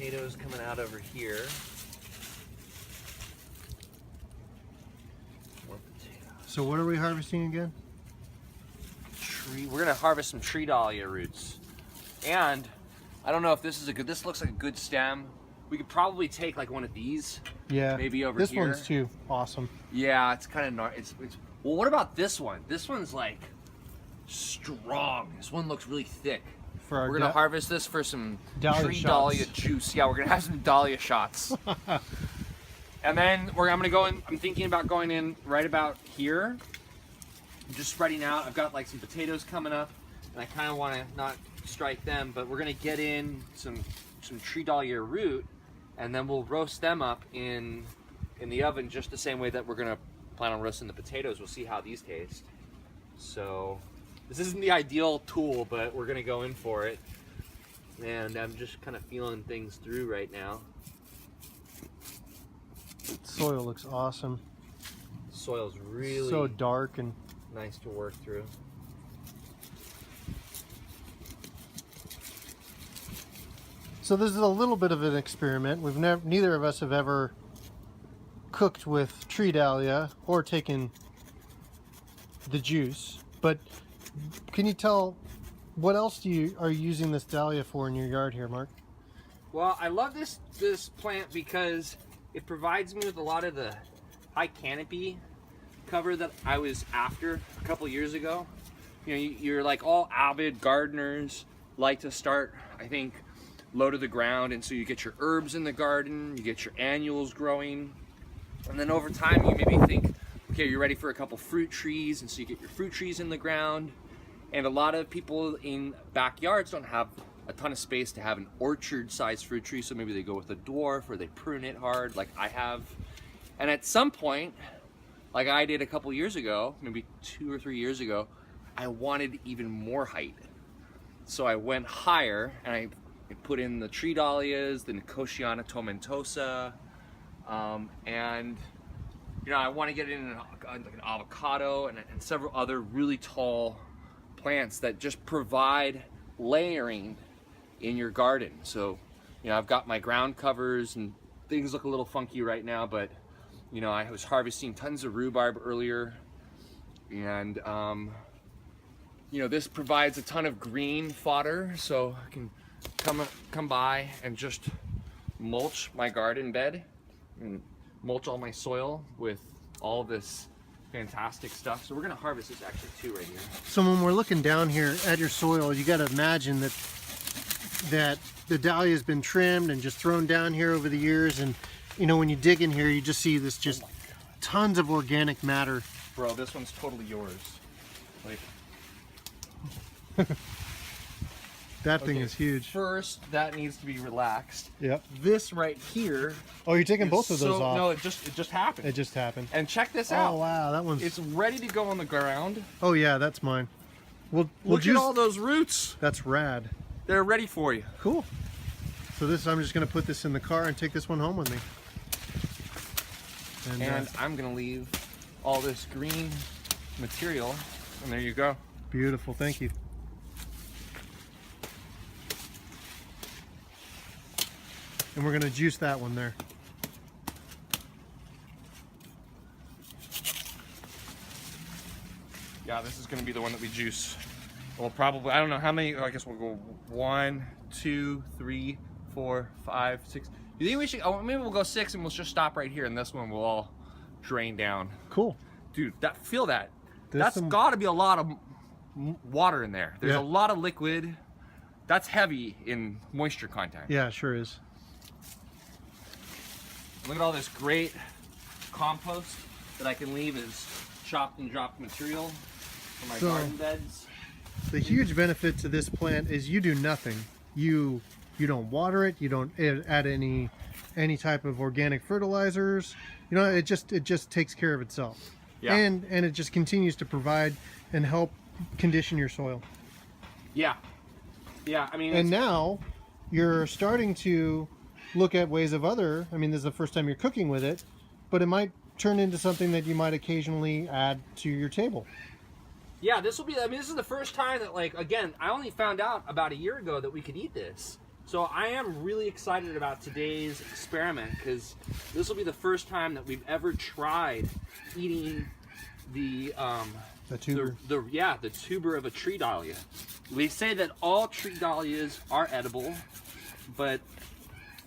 potatoes coming out over here. More potatoes. So what are we harvesting again? We're gonna harvest some tree dahlia roots. And I don't know if this is a good, this looks like a good stem. We could probably take like one of these. Yeah. Maybe over this here. This one's too awesome. Yeah, it's kind of, well, what about this one? This one's like strong. This one looks really thick. We're gonna harvest this for some tree dahlia juice. Yeah, we're gonna have some dahlia shots. And then I'm gonna go in, I'm thinking about going in right about here. I'm just spreading out. I've got like some potatoes coming up, and I kind of want to not strike them, but we're gonna get in some tree dahlia root, and then we'll roast them up in the oven just the same way that we're gonna plan on roasting the potatoes. We'll see how these taste. So this isn't the ideal tool, but we're gonna go in for it. And I'm just kind of feeling things through right now. Soil looks awesome. Soil's really so dark and nice to work through. So this is a little bit of an experiment. Neither of us have ever cooked with tree dahlia or taken the juice, but can you tell what else are you using this dahlia for in your yard here, Mark? Well, I love this plant because it provides me with a lot of the high canopy cover that I was after a couple years ago. You know, you're like all avid gardeners like to start, I think, low to the ground, and so you get your herbs in the garden, you get your annuals growing, and then over time you maybe think, okay, you're ready for a couple fruit trees, and so you get your fruit trees in the ground. And a lot of people in backyards don't have a ton of space to have an orchard-sized fruit tree, so maybe they go with a dwarf or they prune it hard like I have. And at some point, like I did a couple years ago, maybe 2 or 3 years ago, I wanted even more height. So I went higher and I put in the tree dahlias, the Nicotiana tomentosa, and you know, I want to get in an avocado and several other really tall plants that just provide layering in your garden. So, you know, I've got my ground covers and things look a little funky right now, but you know, I was harvesting tons of rhubarb earlier, and you know, this provides a ton of green fodder, so I can come by and just mulch my garden bed and mulch all my soil with all this fantastic stuff. So we're gonna harvest this actually too right here. So when we're looking down here at your soil, you got to imagine that the dahlia has been trimmed and just thrown down here over the years, and you know, when you dig in here, you just see this just tons of organic matter. Bro, this one's totally yours. Like, that thing is huge. First, that needs to be relaxed. Yep. This right here. Oh, you're taking both of those off. No, it just happened. It just happened. And check this out. Oh wow, that one's. It's ready to go on the ground. Oh yeah, that's mine. We'll Look at all those roots. That's rad. They're ready for you. Cool. So this, I'm just gonna put this in the car and take this one home with me. And I'm gonna leave all this green material, and there you go. Beautiful, thank you. And we're gonna juice that one there. Yeah, this is gonna be the one that we juice. We'll probably, I don't know how many, I guess we'll go 1, 2, 3, 4, 5, 6. You think we should, oh, maybe we'll go 6 and we'll just stop right here, and this one will all drain down. Cool. Dude, feel that. That's gotta be a lot of water in there. There's a lot of liquid. That's heavy in moisture content. Yeah, it sure is. Look at all this great compost that I can leave as chopped and dropped material for my garden beds. The huge benefit to this plant is you do nothing. You don't water it. You don't add any type of organic fertilizers. You know, it just takes care of itself. Yeah. And it just continues to provide and help condition your soil. Yeah. Yeah. I mean. And now you're starting to look at ways of I mean, this is the first time you're cooking with it, but it might turn into something that you might occasionally add to your table. Yeah, this will be, I mean, this is the first time that, like, again, I only found out about a year ago that we could eat this. So I am really excited about today's experiment because this will be the first time that we've ever tried eating the tuber. The tuber of a tree dahlia. We say that all tree dahlias are edible, but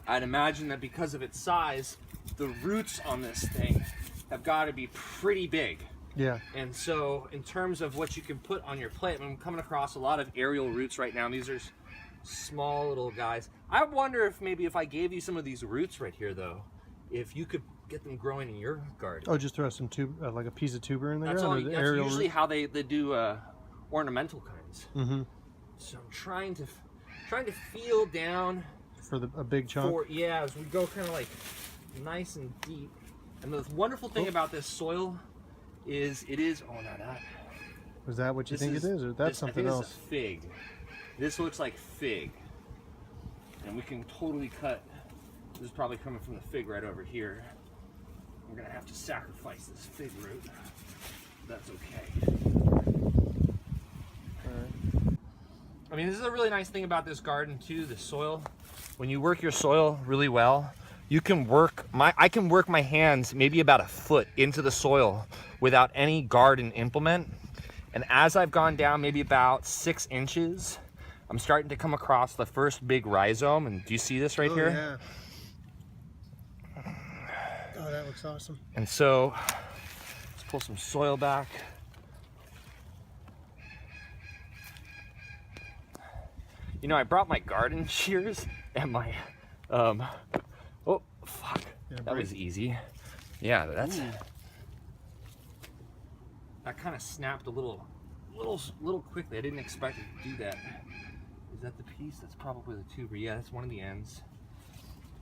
I'd imagine that because of its size, the roots on this thing have got to be pretty big. Yeah. And so in terms of what you can put on your plate, I'm coming across a lot of aerial roots right now. These are small little guys. I wonder if maybe if I gave you some of these roots right here though, if you could get them growing in your garden. Oh, just throw some like a piece of tuber in there. That's, that's usually root? how they do ornamental kinds. Mm-hmm. So I'm trying to feel down for a big chunk. Yeah, as we go kind of like nice and deep. And the wonderful thing about this soil is it is. Oh no, that. Is that what you think it is, or that's something else? This is a fig. This looks like fig, and we can totally cut. This is probably coming from the fig right over here. We're gonna have to sacrifice this fig root. That's okay. All right. I mean, this is a really nice thing about this garden too. The soil. When you work your soil really well, you can work I can work my hands maybe about a foot into the soil without any garden implement. And as I've gone down maybe about 6 inches, I'm starting to come across the first big rhizome. And do you see this right here? Yeah. Oh, that looks awesome. And so let's pull some soil back. You know, I brought my garden shears and my oh fuck, that was easy. Yeah, that's that kind of snapped a little quickly. I didn't expect it to do that. Is that the piece? That's probably the tuber. Yeah, that's one of the ends.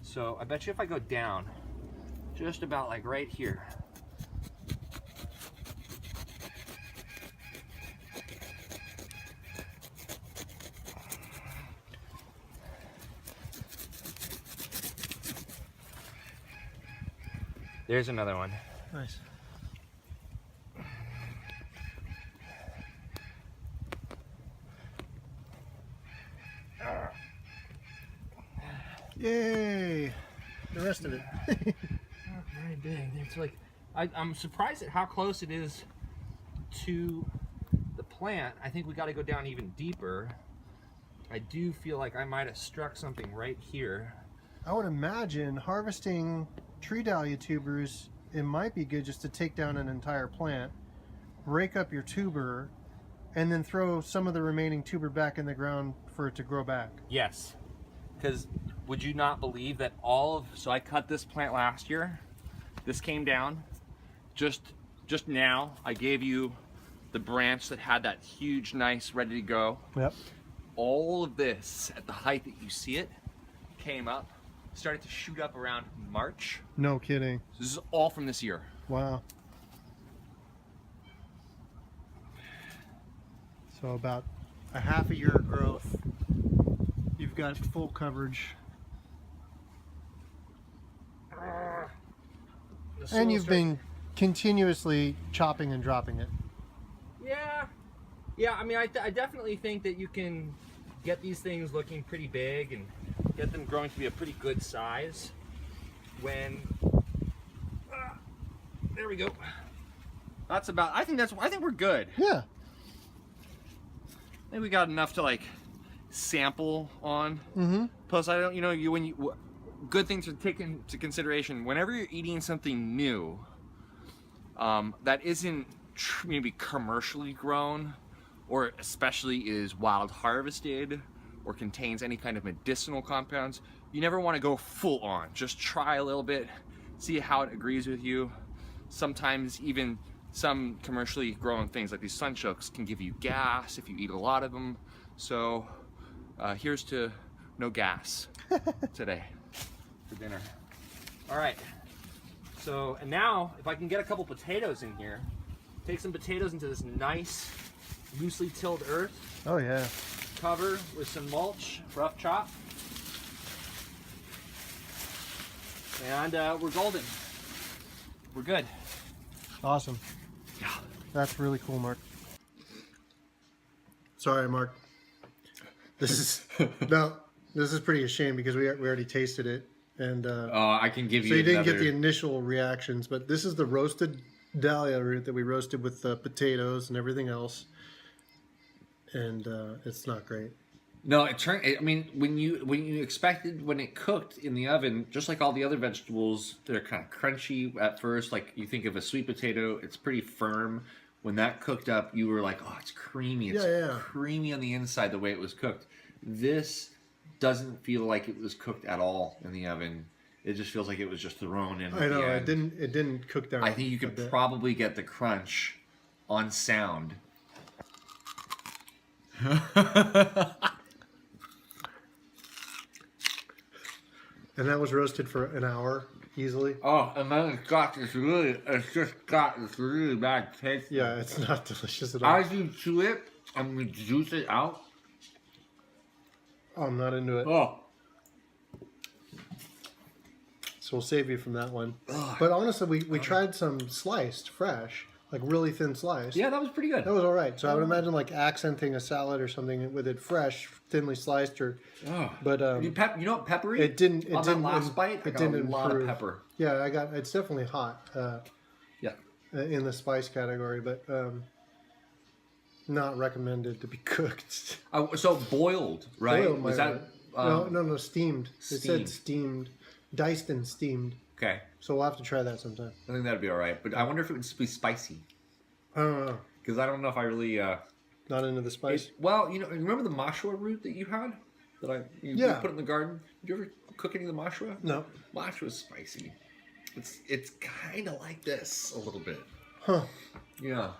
So I bet you if I go down just about like right here, there's another one. Nice. Yay! The rest of it. Not very big. It's like I'm surprised at how close it is to the plant. I think we got to go down even deeper. I do feel like I might have struck something right here. I would imagine harvesting tree dahlia tubers, it might be good just to take down an entire plant, break up your tuber, and then throw some of the remaining tuber back in the ground for it to grow back. Yes, because would you not believe that so I cut this plant last year. This came down just now. I gave you the branch that had that huge, nice, ready to go. Yep. All of this at the height that you see it came up, started to shoot up around March. No kidding. So this is all from this year. Wow. So about a half a year of growth. You've got full coverage. And you've been continuously chopping and dropping it. Yeah. I mean, I definitely think that you can get these things looking pretty big and get them growing to be a pretty good size when there we go. That's about. I think we're good. Yeah. I think we got enough to like sample on. Mm-hmm. Plus, I don't. Good thing to take into consideration whenever you're eating something new that isn't maybe commercially grown, or especially is wild harvested or contains any kind of medicinal compounds. You never want to go full on. Just try a little bit, see how it agrees with you. Sometimes even some commercially grown things like these sunchokes can give you gas if you eat a lot of them. So here's to no gas today for dinner. All right. So, and now if I can get a couple potatoes in here, take some potatoes into this nice loosely tilled earth. Oh yeah. Cover with some mulch, rough chop. And we're golden. We're good. Awesome. Yeah. That's really cool, Mark. Sorry, Mark. This is no. This is pretty a shame because we already tasted it, and I can give you. so you didn't get another- the initial reactions. But this is the roasted dahlia root that we roasted with the potatoes and everything else, and it's not great. No, it turned. I mean, when you expected when it cooked in the oven, just like all the other vegetables, they're kind of crunchy at first. Like you think of a sweet potato, it's pretty firm. When that cooked up, you were like, "Oh, it's creamy. It's creamy on the inside the way it was cooked." This doesn't feel like it was cooked at all in the oven. It just feels like it was just thrown in. I know at the end. it didn't cook down. I think you could probably get the crunch on sound. And that was roasted for an hour easily. Oh, and then it's just got this really bad taste. Yeah, it's not delicious at all. As you chew it and you juice it out. I'm not into it. Oh. So we'll save you from that one. Ugh. But honestly, we tried some sliced fresh, like really thin sliced. Yeah, that was pretty good. That was all right. So I would imagine like accenting a salad or something with it fresh, thinly sliced, or. Oh. But you know what, peppery? it didn't. It on didn't. that last bite, I it got didn't a lot improve. of pepper. Yeah, it's definitely hot. Yeah. In the spice category, but not recommended to be cooked. So boiled, right? Boiled, was that? No, steamed. It said steamed, diced and steamed. Okay. So we'll have to try that sometime. I think that'd be all right. But I wonder if it would be spicy. I don't know. Because I don't know if I really. Not into the spice. Well, remember the mashua root that you had? That you put in the garden? Did you ever cook any of the mashua? No. Mashua's spicy. It's kind of like this a little bit. Huh. Yeah.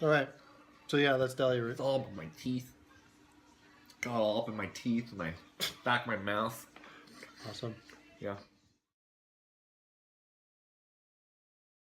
All right. So yeah, that's dahlia root. It's all up in my teeth. Got all up in my teeth and my back of my mouth. Awesome. Yeah.